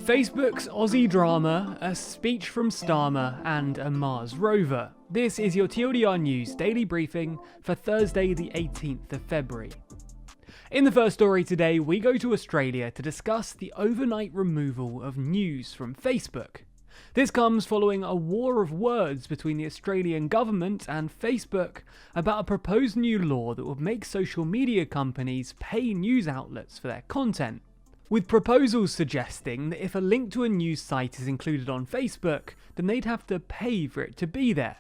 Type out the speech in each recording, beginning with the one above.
Facebook's Aussie drama, a speech from Starmer, and a Mars rover. This is your TLDR News daily briefing for Thursday the 18th of February. In the first story today, we go to Australia to discuss the overnight removal of news from Facebook. This comes following a war of words between the Australian government and Facebook about a proposed new law that would make social media companies pay news outlets for their content, with proposals suggesting that if a link to a news site is included on Facebook, then they'd have to pay for it to be there.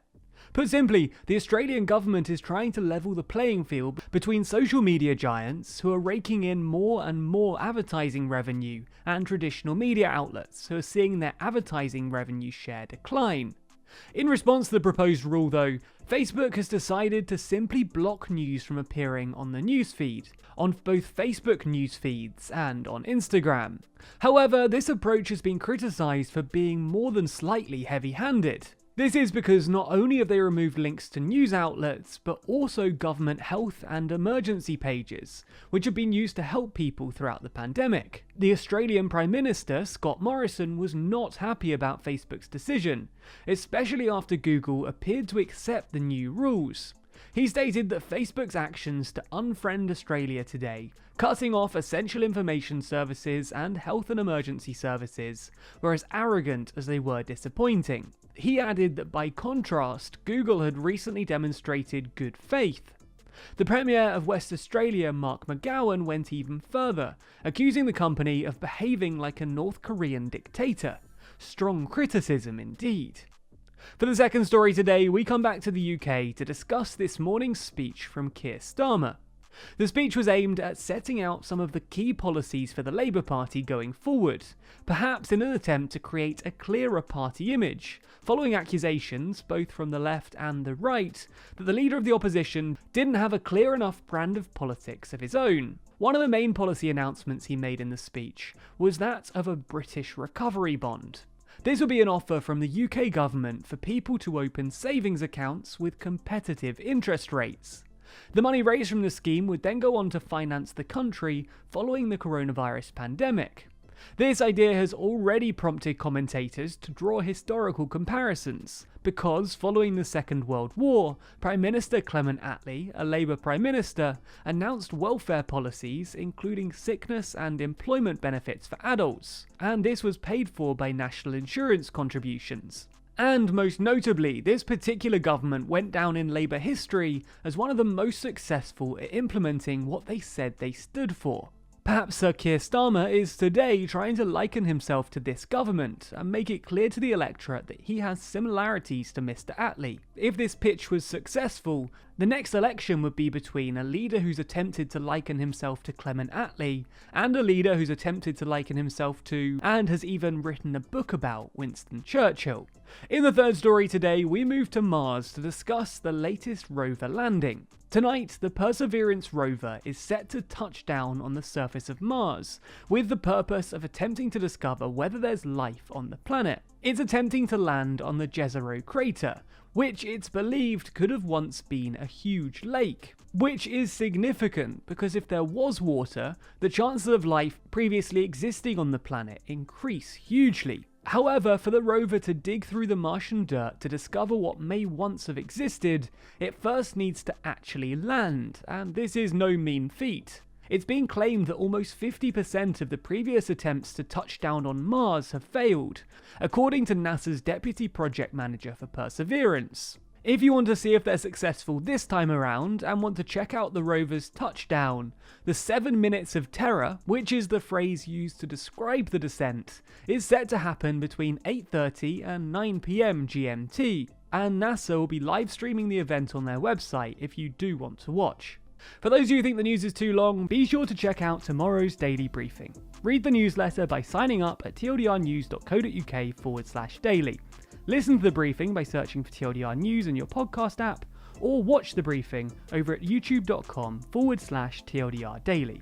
Put simply, the Australian government is trying to level the playing field between social media giants who are raking in more and more advertising revenue and traditional media outlets who are seeing their advertising revenue share decline. In response to the proposed rule though, Facebook has decided to simply block news from appearing on the newsfeed, on both Facebook news feeds and on Instagram. However, this approach has been criticised for being more than slightly heavy-handed. This is because not only have they removed links to news outlets, but also government health and emergency pages, which have been used to help people throughout the pandemic. The Australian Prime Minister, Scott Morrison, was not happy about Facebook's decision, especially after Google appeared to accept the new rules. He stated that Facebook's actions to unfriend Australia today, cutting off essential information services and health and emergency services, were as arrogant as they were disappointing. He added that by contrast, Google had recently demonstrated good faith. The Premier of West Australia, Mark McGowan, went even further, accusing the company of behaving like a North Korean dictator. Strong criticism indeed. For the second story today, we come back to the UK to discuss this morning's speech from Keir Starmer. The speech was aimed at setting out some of the key policies for the Labour Party going forward, perhaps in an attempt to create a clearer party image, following accusations, both from the left and the right, that the leader of the opposition didn't have a clear enough brand of politics of his own. One of the main policy announcements he made in the speech was that of a British recovery bond. This would be an offer from the UK government for people to open savings accounts with competitive interest rates. The money raised from the scheme would then go on to finance the country following the coronavirus pandemic. This idea has already prompted commentators to draw historical comparisons, because following the Second World War, Prime Minister Clement Attlee, a Labour Prime Minister, announced welfare policies including sickness and employment benefits for adults, and this was paid for by national insurance contributions. And most notably, this particular government went down in Labour history as one of the most successful at implementing what they said they stood for. Perhaps Sir Keir Starmer is today trying to liken himself to this government and make it clear to the electorate that he has similarities to Mr. Attlee. If this pitch was successful, the next election would be between a leader who's attempted to liken himself to Clement Attlee and a leader who's attempted to liken himself to, and has even written a book about, Winston Churchill. In the third story today, we move to Mars to discuss the latest rover landing. Tonight, the Perseverance rover is set to touch down on the surface of Mars, with the purpose of attempting to discover whether there's life on the planet. It's attempting to land on the Jezero crater, which it's believed could have once been a huge lake. Which is significant because if there was water, the chances of life previously existing on the planet increase hugely. However, for the rover to dig through the Martian dirt to discover what may once have existed, it first needs to actually land, and this is no mean feat. It's been claimed that almost 50% of the previous attempts to touch down on Mars have failed, according to NASA's Deputy Project Manager for Perseverance. If you want to see if they're successful this time around and want to check out the rover's touchdown, the 7 minutes of terror, which is the phrase used to describe the descent, is set to happen between 8:30 and 9 PM GMT, and NASA will be live streaming the event on their website if you do want to watch. For those of you who think the news is too long, be sure to check out tomorrow's daily briefing. Read the newsletter by signing up at tldrnews.co.uk/daily. Listen to the briefing by searching for TLDR News in your podcast app, or watch the briefing over at youtube.com/TLDR Daily.